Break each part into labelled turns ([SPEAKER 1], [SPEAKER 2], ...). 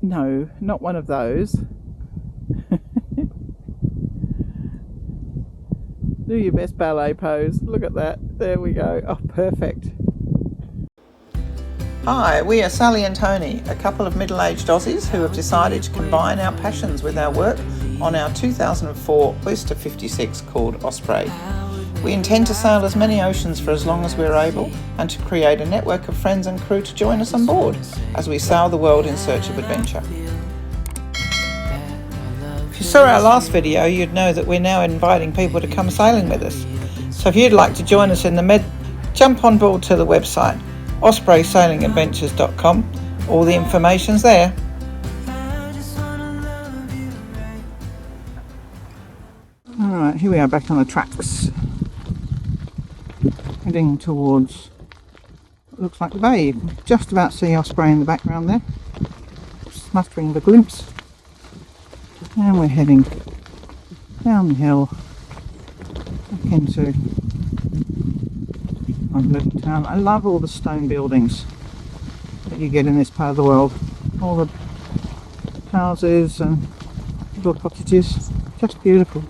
[SPEAKER 1] No, not one of those. Do your best ballet pose. Look at that. There we go. Oh, perfect. Hi, we are Sally and Tony, a couple of middle-aged Aussies who have decided to combine our passions with our work on our 2004 Oyster 56 called Osprey. We intend to sail as many oceans for as long as we're able and to create a network of friends and crew to join us on board as we sail the world in search of adventure. If you saw our last video, you'd know that we're now inviting people to come sailing with us. So if you'd like to join us in the jump on board to the website ospreysailingadventures.com. All the information's there. Alright, here we are back on the tracks. Heading towards what looks like the bay. You can just about see Osprey in the background there. Smuttering the glimpse. And we're heading down the hill back into my little town. I love all the stone buildings that you get in this part of the world. All the houses and little cottages. Just beautiful.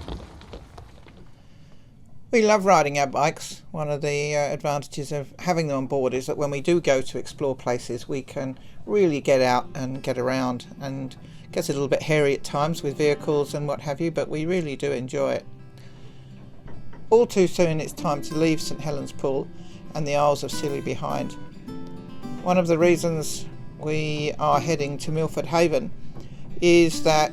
[SPEAKER 1] We love riding our bikes. One of the advantages of having them on board is that when we do go to explore places, we can really get out and get around, and it gets a little bit hairy at times with vehicles and what have you, but we really do enjoy it. All too soon it's time to leave St Helens Pool and the Isles of Scilly behind. One of the reasons we are heading to Milford Haven is that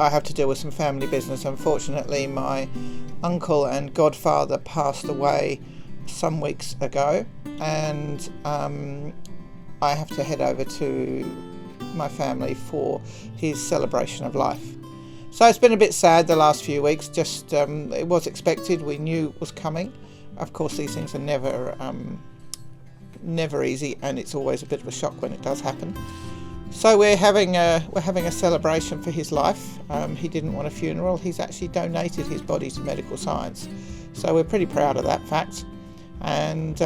[SPEAKER 1] I have to deal with some family business. Unfortunately, my uncle and godfather passed away some weeks ago, and I have to head over to my family for his celebration of life. So it's been a bit sad the last few weeks. Just it was expected. We knew it was coming. Of course, these things are never easy, and it's always a bit of a shock when it does happen. So we're having a celebration for his life. He didn't want a funeral. He's actually donated his body to medical science. So we're pretty proud of that fact. And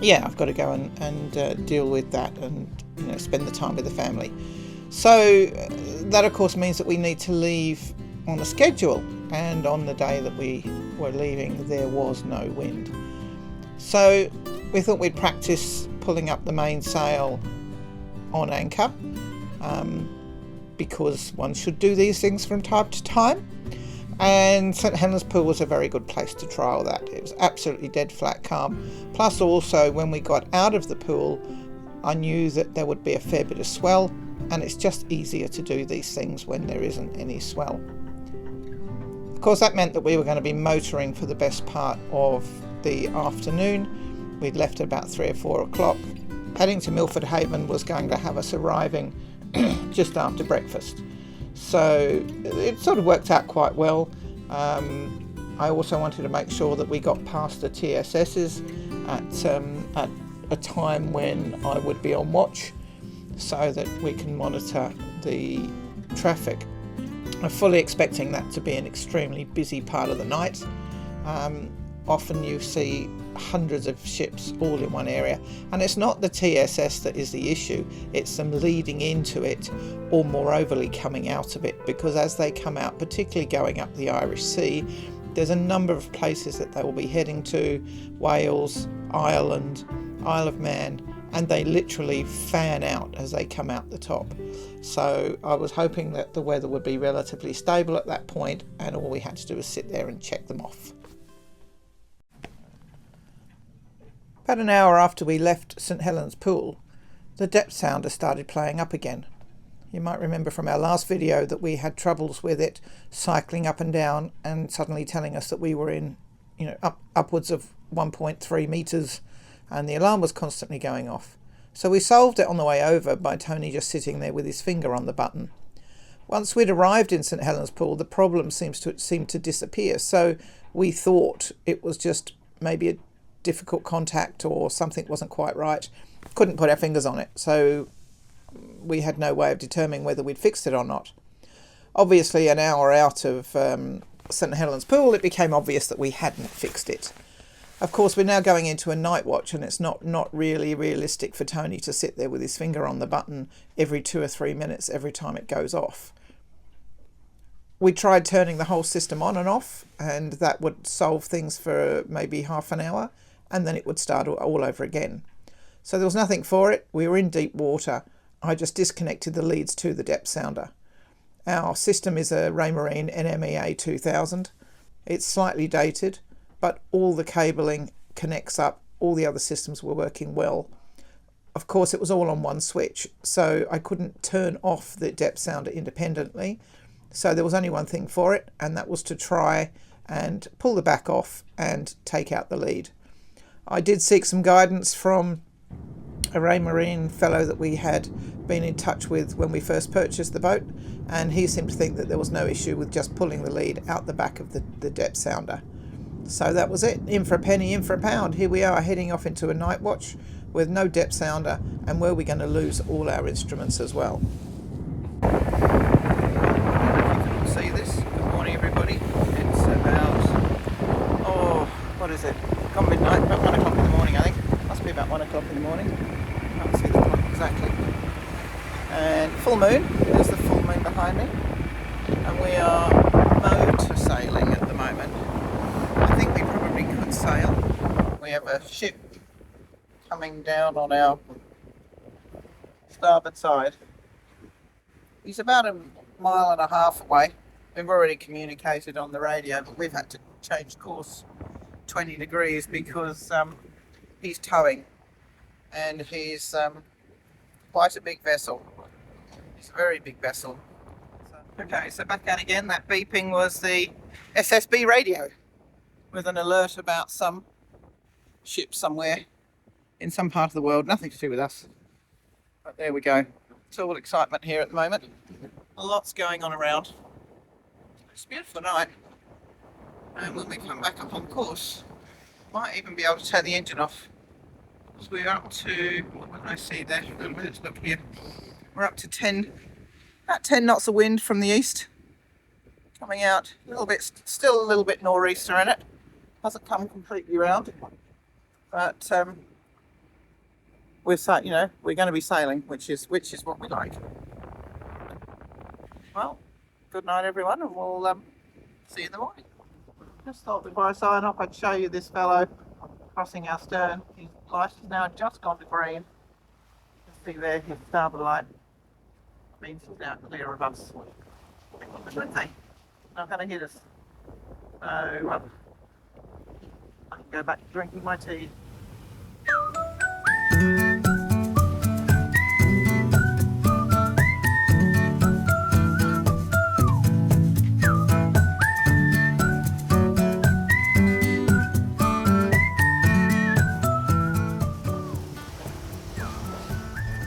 [SPEAKER 1] yeah, I've got to go and deal with that and spend the time with the family. So that of course means that we need to leave on a schedule. And on the day that we were leaving, there was no wind. So we thought we'd practice pulling up the mainsail on anchor, because one should do these things from time to time, and St Helens Pool was a very good place to trial that. It was absolutely dead flat calm, plus also when we got out of the pool I knew that there would be a fair bit of swell, and it's just easier to do these things when there isn't any swell. Of course that meant that we were going to be motoring for the best part of the afternoon. We'd left at about 3 or 4 o'clock. Heading to Milford Haven was going to have us arriving just after breakfast. So it sort of worked out quite well. I also wanted to make sure that we got past the TSSs at a time when I would be on watch, so that we can monitor the traffic. I'm fully expecting that to be an extremely busy part of the night. Often you see hundreds of ships all in one area, and it's not the TSS that is the issue, it's them leading into it or moreoverly coming out of it, because as they come out, particularly going up the Irish Sea, there's a number of places that they will be heading to: Wales, Ireland, Isle of Man, and they literally fan out as they come out the top. So I was hoping that the weather would be relatively stable at that point, and all we had to do was sit there and check them off. About an hour after we left St Helens Pool, the depth sounder started playing up again. You might remember from our last video that we had troubles with it cycling up and down and suddenly telling us that we were in, upwards of 1.3 metres, and the alarm was constantly going off. So we solved it on the way over by Tony just sitting there with his finger on the button. Once we'd arrived in St Helens Pool, the problem seemed to disappear. So we thought it was just maybe a difficult contact or something wasn't quite right. Couldn't put our fingers on it, so we had no way of determining whether we'd fixed it or not. Obviously, an hour out of St Helens Pool, it became obvious that we hadn't fixed it. Of course, we're now going into a night watch, and it's not really realistic for Tony to sit there with his finger on the button every 2 or 3 minutes every time it goes off. We tried turning the whole system on and off, and that would solve things for maybe half an hour, and then it would start all over again. So there was nothing for it. We were in deep water. I just disconnected the leads to the depth sounder. Our system is a Raymarine NMEA 2000. It's slightly dated, but all the cabling connects up. All the other systems were working well. Of course, it was all on one switch, so I couldn't turn off the depth sounder independently. So there was only one thing for it, and that was to try and pull the back off and take out the lead. I did seek some guidance from a Raymarine fellow that we had been in touch with when we first purchased the boat, and he seemed to think that there was no issue with just pulling the lead out the back of the depth sounder. So that was it. In for a penny, in for a pound. Here we are heading off into a night watch with no depth sounder, and where we're going to lose all our instruments as well. See this? Good morning, everybody. It's about, what is it? Gone midnight, about 1 o'clock in the morning, I think. Must be about 1 o'clock in the morning. Can't see the clock exactly. And full moon. There's the full moon behind me. And we are motor sailing at the moment. I think we probably could sail. We have a ship coming down on our starboard side. He's about 1.5 miles away. We've already communicated on the radio, but we've had to change course 20 degrees because he's towing, and he's quite a big vessel. It's a very big vessel. Okay, so back out again. That beeping was the SSB radio with an alert about some ship somewhere in some part of the world. Nothing to do with us. But there we go. It's all excitement here at the moment. Lots going on around. It's a beautiful night. And when we come back up on course, might even be able to turn the engine off. So we're up to, what can I see there? Let's look here. We're up to about 10 knots of wind from the east. Coming out a little bit, still a little bit nor'easter in it. Hasn't come completely round. But we're going to be sailing, which is what we like. Well, good night, everyone, and we'll see you in the morning. Just thought before I sign off, I'd show you this fellow crossing our stern. His light has now just gone to green. You can see there his starboard light means he's now clear of us. Not going to hit us. So I can go back to drinking my tea.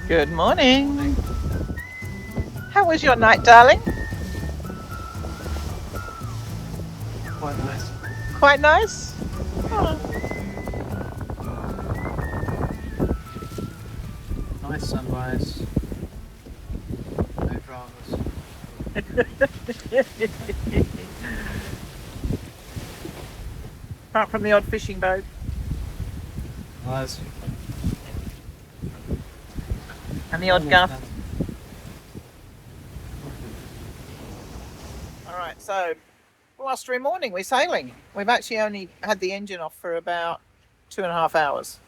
[SPEAKER 1] Good morning. How was your night, darling?
[SPEAKER 2] Quite nice.
[SPEAKER 1] Quite nice? Oh.
[SPEAKER 2] Nice sunrise. No dramas.
[SPEAKER 1] Apart from the odd fishing boat.
[SPEAKER 2] Nice.
[SPEAKER 1] And the odd guff. Alright, so blustery morning, we're sailing. We've actually only had the engine off for about 2.5 hours.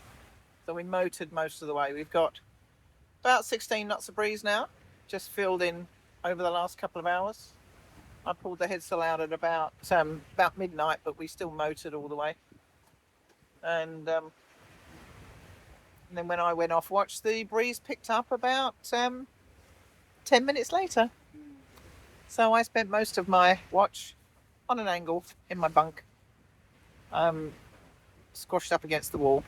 [SPEAKER 1] So we motored most of the way. We've got about 16 knots of breeze now, just filled in over the last couple of hours. I pulled the headsail out at about midnight, but we still motored all the way. And then when I went off watch, the breeze picked up about 10 minutes later. So I spent most of my watch on an angle in my bunk, squashed up against the wall.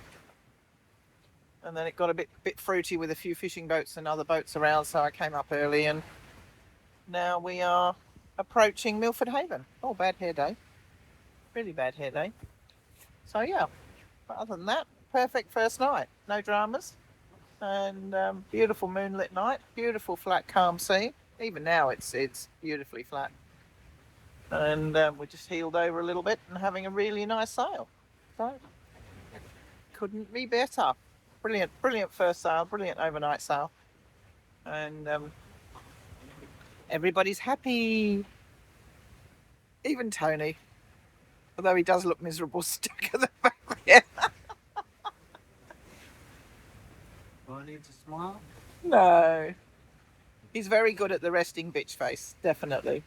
[SPEAKER 1] And then it got a bit fruity with a few fishing boats and other boats around, so I came up early, and now we are approaching Milford Haven. Oh, bad hair day. Really bad hair day. So yeah, but other than that, perfect first night. No dramas. And beautiful moonlit night, beautiful flat calm sea. Even now it's beautifully flat. And we're just heeled over a little bit and having a really nice sail. So couldn't be better. Brilliant first sail, brilliant overnight sail. And everybody's happy. Even Tony. Although he does look miserable stuck at the back there.
[SPEAKER 2] Do I need to smile?
[SPEAKER 1] No. He's very good at the resting bitch face, definitely.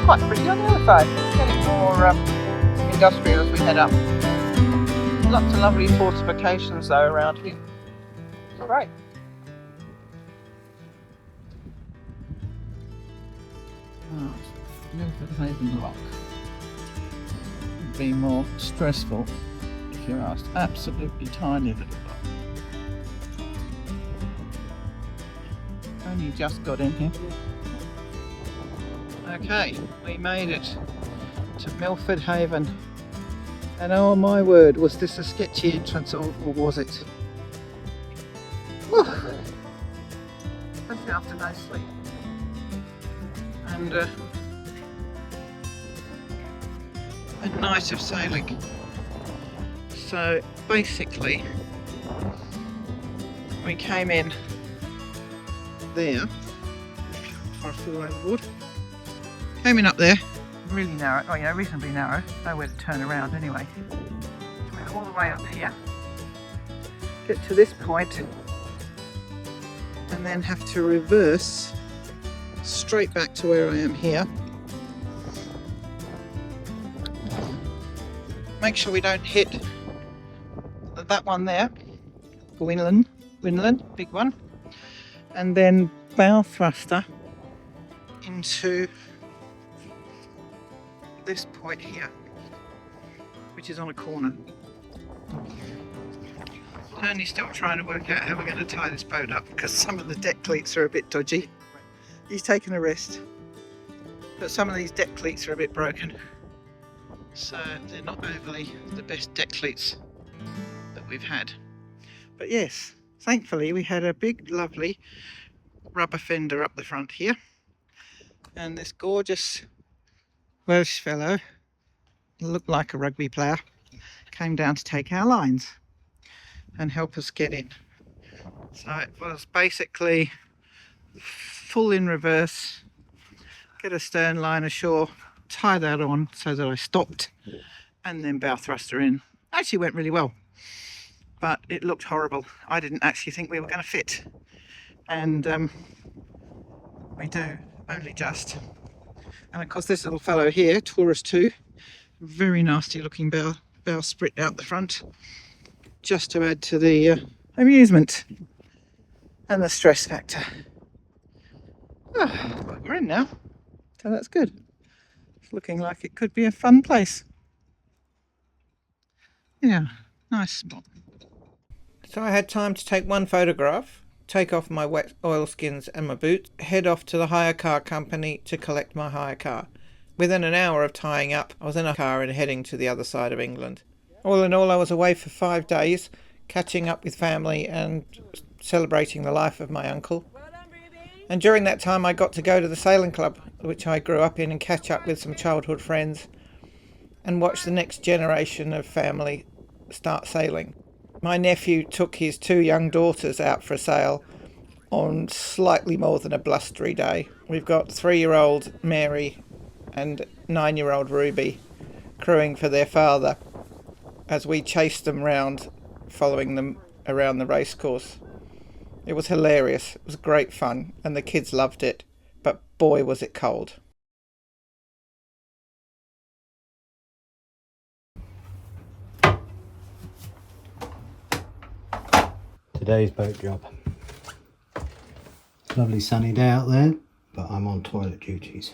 [SPEAKER 1] Quite pretty on the other side. Getting more industrial as we head up. Lots of lovely fortifications though around here. It's great.
[SPEAKER 2] Oh, Milford Haven lock. Would be more stressful if you asked. Absolutely tiny little lock. Only just got in here. Okay, we made it to Milford Haven. And oh my word, was this a sketchy entrance or was it? Whew. Especially after no sleep. And a night of sailing. So basically, we came in there for a full overboard. Came in up there, really narrow, oh yeah, reasonably narrow, nowhere to turn around anyway. Went all the way up here, get to this point, and then have to reverse straight back to where I am here. Make sure we don't hit that one there, Winland, big one, and then bow thruster into this point here, which is on a corner. Tony's still trying to work out how we're going to tie this boat up because some of the deck cleats are a bit dodgy. He's taken a rest, but some of these deck cleats are a bit broken, so they're not overly the best deck cleats that we've had. But yes, thankfully we had a big lovely rubber fender up the front here, and this gorgeous Welsh fellow, looked like a rugby player, came down to take our lines and help us get in. So it was basically full in reverse, get a stern line ashore, tie that on so that I stopped, and then bow thruster in. Actually went really well, but it looked horrible. I didn't actually think we were going to fit, and we do, only just. And of course this little fellow here, Taurus 2, very nasty looking bow sprit out the front, just to add to the amusement and the stress factor. Oh, we're in now, so that's good. It's looking like it could be a fun place. Yeah, nice spot. So I had time to take one photograph, take off my wet oilskins and my boots, head off to the hire car company to collect my hire car. Within an hour of tying up, I was in a car and heading to the other side of England. All in all, I was away for 5 days, catching up with family and celebrating the life of my uncle. And during that time I got to go to the sailing club, which I grew up in, and catch up with some childhood friends and watch the next generation of family start sailing. My nephew took his 2 young daughters out for a sail,
[SPEAKER 1] on slightly more than a blustery day. We've got 3-year-old Mary and 9-year-old Ruby crewing for their father as we chased them round, following them around the racecourse. It was hilarious, it was great fun, and the kids loved it, but boy was it cold.
[SPEAKER 3] Today's boat job. Lovely sunny day out there, but I'm on toilet duties.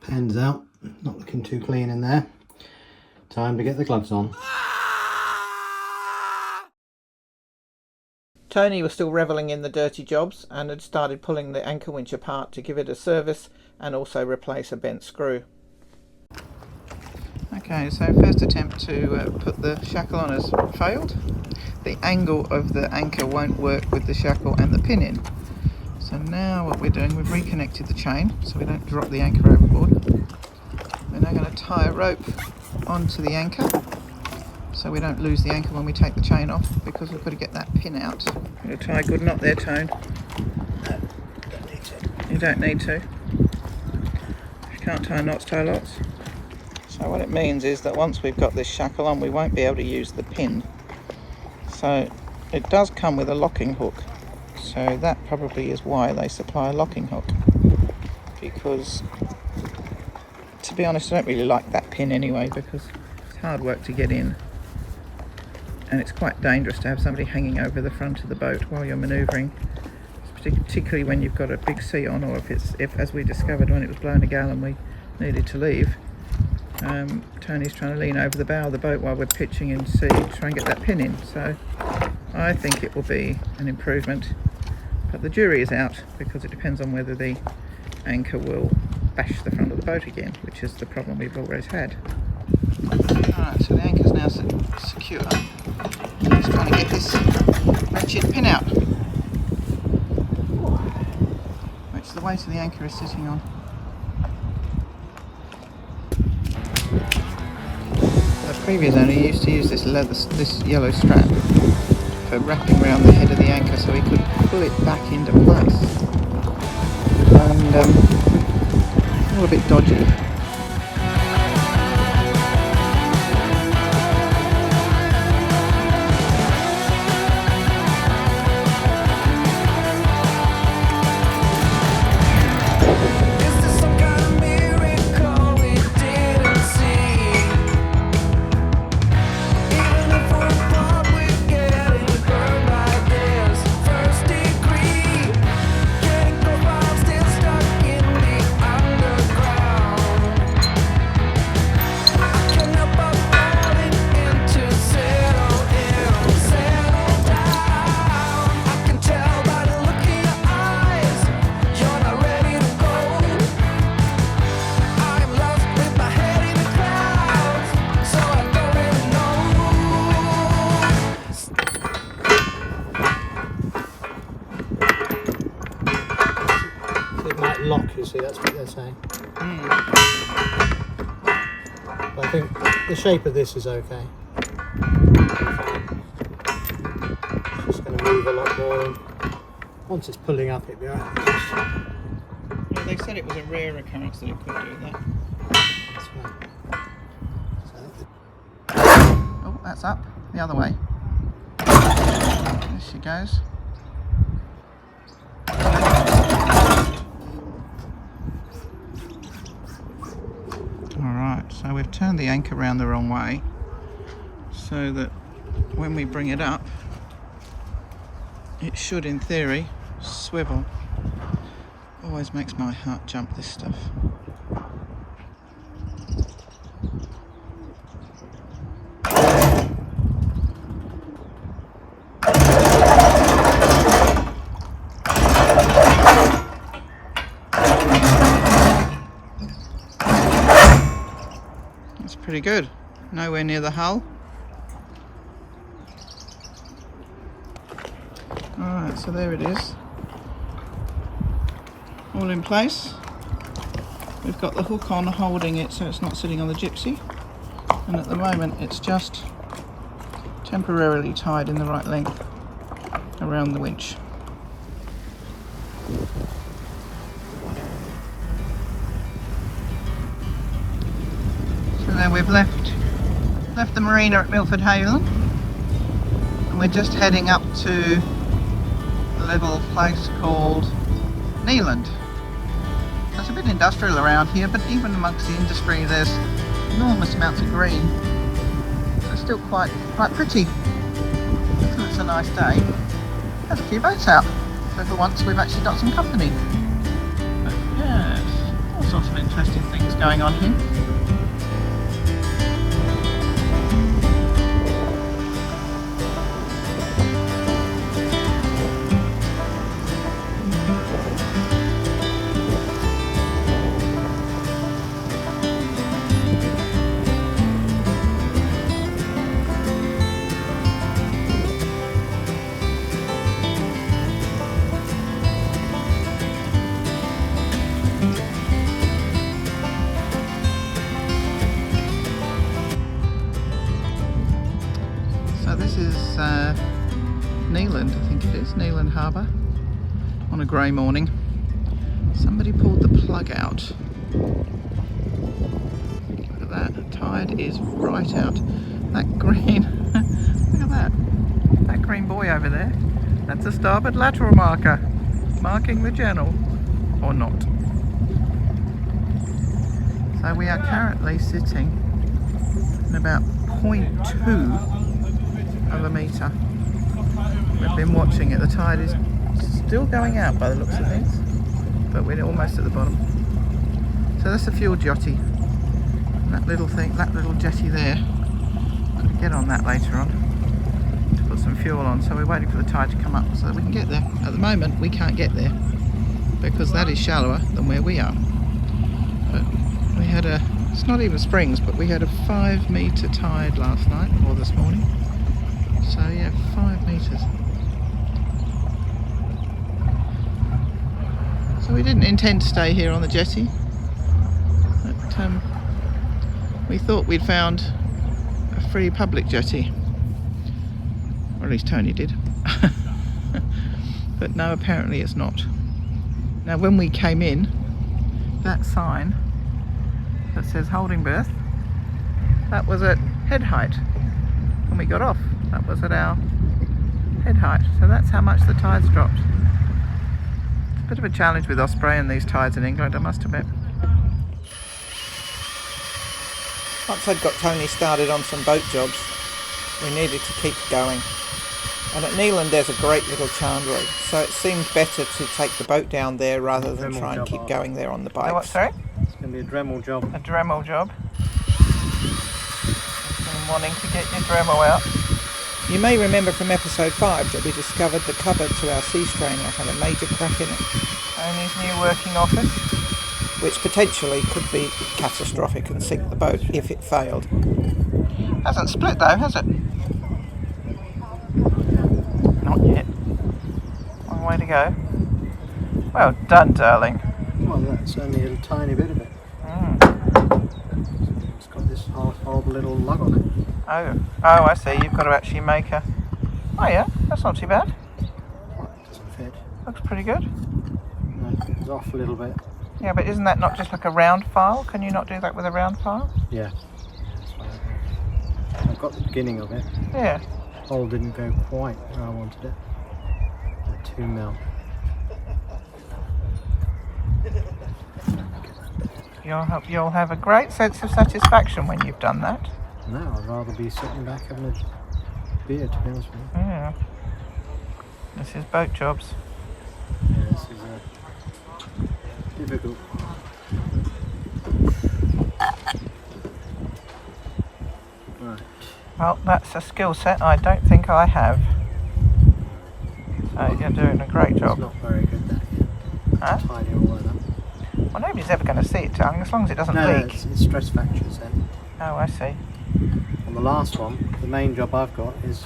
[SPEAKER 3] Pen's out, not looking too clean in there. Time to get the gloves on.
[SPEAKER 1] Tony was still revelling in the dirty jobs and had started pulling the anchor winch apart to give it a service and also replace a bent screw. Okay, so first attempt to put the shackle on has failed. The angle of the anchor won't work with the shackle and the pin in. So now what we're doing, we've reconnected the chain so we don't drop the anchor overboard. We're now going to tie a rope onto the anchor so we don't lose the anchor when we take the chain off, because we've got to get that pin out. We'll tie a good knot there, Tone.
[SPEAKER 3] No, don't need to.
[SPEAKER 1] You don't need to. If you can't tie knots, tie lots. So what it means is that once we've got this shackle on, we won't be able to use the pin. So it does come with a locking hook. So that probably is why they supply a locking hook. Because, to be honest, I don't really like that pin anyway, because it's hard work to get in. And it's quite dangerous to have somebody hanging over the front of the boat while you're manoeuvring, particularly when you've got a big sea on, or if as we discovered when it was blowing a gale and we needed to leave, Tony's trying to lean over the bow of the boat while we're pitching in sea to try and get that pin in. So I think it will be an improvement, but the jury is out, because it depends on whether the anchor will bash the front of the boat again, which is the problem we've always had. Alright, so the anchor's now secure. Just trying to get this wretched pin out, which the weight of the anchor is sitting on. The previous owner used to use this yellow strap for wrapping around the head of the anchor so he could pull it back into place. And all a bit dodgy.
[SPEAKER 3] Lock, you see, that's what they're saying. But I think the shape of this is okay. It's just going to move a lot more, and once it's pulling up it'll be alright.
[SPEAKER 1] Yeah, they said it was a rare occurrence that it could do that.
[SPEAKER 3] That's right.
[SPEAKER 1] Oh, that's up, the other way. There she goes. Alright, so we've turned the anchor around the wrong way so that when we bring it up, it should, in theory, swivel. Always makes my heart jump, this stuff. Pretty good. Nowhere near the hull. Alright, so there it is. All in place. We've got the hook on holding it so it's not sitting on the gypsy. And at the moment it's just temporarily tied in the right length.
[SPEAKER 2] around the winch. So then we've left the marina at Milford Haven, and we're just heading up to a little place called Neeland. There's a bit industrial around here, but even amongst the industry there's enormous amounts of green. So it's still quite pretty. So it's a nice day. There's a few boats out. So for once we've actually got some company. But yes, all sorts of interesting things going on here. This is Neeland, I think it is, Neeland Harbour, on a grey morning. Somebody pulled the plug out. Look at that, the tide is right out. That green, look at that green buoy over there. That's a starboard lateral marker, marking the channel, or not. So we are currently sitting in about 0.2 of a metre. We've been watching it. The tide is still going out by the looks of things, but we're almost at the bottom. So that's a fuel jetty. And that little jetty there. Got to get on that later on to put some fuel on. So we're waiting for the tide to come up so that we can get there. At the moment we can't get there because that is shallower than where we are. But we had it's not even springs, but we had a 5 metre tide last night or this morning. So yeah, 5 metres. So we didn't intend to stay here on the jetty, but we thought we'd found a free public jetty, or at least Tony did. But no, apparently it's not. Now when we came in, that sign that says holding berth, that was at head height. When we got off, that was at our head height. So that's how much the tide's dropped. It's a bit of a challenge with Osprey and these tides in England, I must admit.
[SPEAKER 1] Once I'd got Tony started on some boat jobs, we needed to keep going. And at Neeland there's a great little chandlery, so it seemed better to take the boat down there rather than try and keep going there on the bikes.
[SPEAKER 2] Oh, what, sorry?
[SPEAKER 3] It's going to be a Dremel job.
[SPEAKER 2] A Dremel job. Been wanting to get your Dremel out.
[SPEAKER 1] You may remember from episode 5 that we discovered the cupboard to our sea strainer had a major crack in it.
[SPEAKER 2] Tony's new working office.
[SPEAKER 1] Which potentially could be catastrophic and sink the boat if it failed.
[SPEAKER 2] Hasn't split though, has it? Not yet. Long way to go. Well done, darling.
[SPEAKER 3] Well, that's only a tiny bit of it. It's got this horrible little lug on it.
[SPEAKER 2] Oh, I see. You've got to actually make a... Oh yeah, that's not too bad.
[SPEAKER 3] Well, it doesn't fit.
[SPEAKER 2] Looks pretty good.
[SPEAKER 3] No, it's off a little bit.
[SPEAKER 2] Yeah, but isn't that not just like a round file? Can you not do that with a round file?
[SPEAKER 3] Yeah. That's why I've got the beginning of it.
[SPEAKER 2] Yeah.
[SPEAKER 3] The hole didn't go quite where I wanted it. At 2 mil.
[SPEAKER 2] You'll have a great sense of satisfaction when you've done that.
[SPEAKER 3] No, I'd rather be sitting back having a beer, to be honest with you.
[SPEAKER 2] Yeah. This is boat jobs.
[SPEAKER 3] Yeah, this is difficult. Right.
[SPEAKER 2] Well, that's a skill set I don't think I have. So you're doing a great job.
[SPEAKER 3] It's not very good, that yet.
[SPEAKER 2] Huh?
[SPEAKER 3] Tidy all that up.
[SPEAKER 2] Well, nobody's ever going to see it, darling, as long as it doesn't
[SPEAKER 3] No,
[SPEAKER 2] leak.
[SPEAKER 3] it's stress fractures then.
[SPEAKER 2] Oh, I see.
[SPEAKER 3] On the last one, the main job I've got is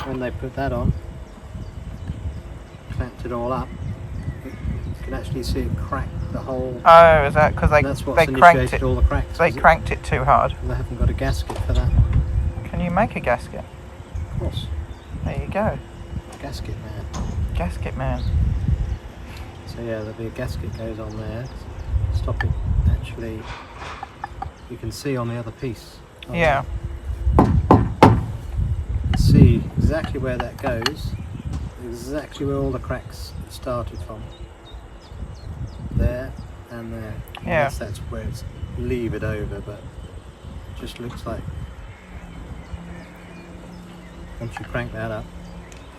[SPEAKER 3] when they put that on, clamped it all up, you can actually see it crack the whole.
[SPEAKER 2] Oh, is that because they cranked it?
[SPEAKER 3] All the cracks.
[SPEAKER 2] They cranked it too hard.
[SPEAKER 3] They haven't got a gasket for that.
[SPEAKER 2] Can you make a gasket?
[SPEAKER 3] Of course.
[SPEAKER 2] There you go.
[SPEAKER 3] gasket man.
[SPEAKER 2] Gasket man.
[SPEAKER 3] So yeah, there'll be a gasket goes on there. Stop it. Actually, you can see on the other piece.
[SPEAKER 2] Yeah.
[SPEAKER 3] See exactly where that goes. Exactly where all the cracks started from. There and there.
[SPEAKER 2] Yeah.
[SPEAKER 3] That's where it's levered over, but it just looks like once you crank that up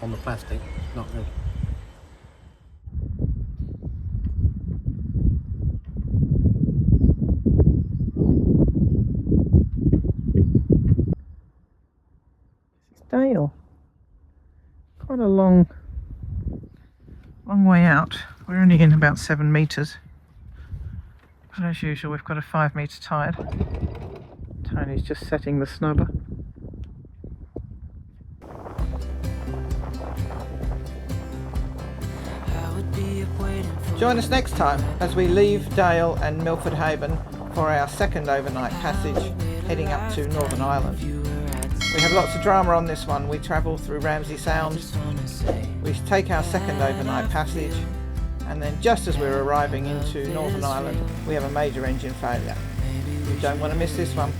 [SPEAKER 3] on the plastic, not good.
[SPEAKER 2] Dale. Quite a long way out. We're only in about 7 metres. But as usual, we've got a 5 metre tide. Tony's just setting the snubber. Join us next time as we leave Dale and Milford Haven for our second overnight passage heading up to Northern Ireland. We have lots of drama on this one. We travel through Ramsey Sound, we take our second overnight passage, and then just as we're arriving into Northern Ireland we have a major engine failure. You don't want to miss this one.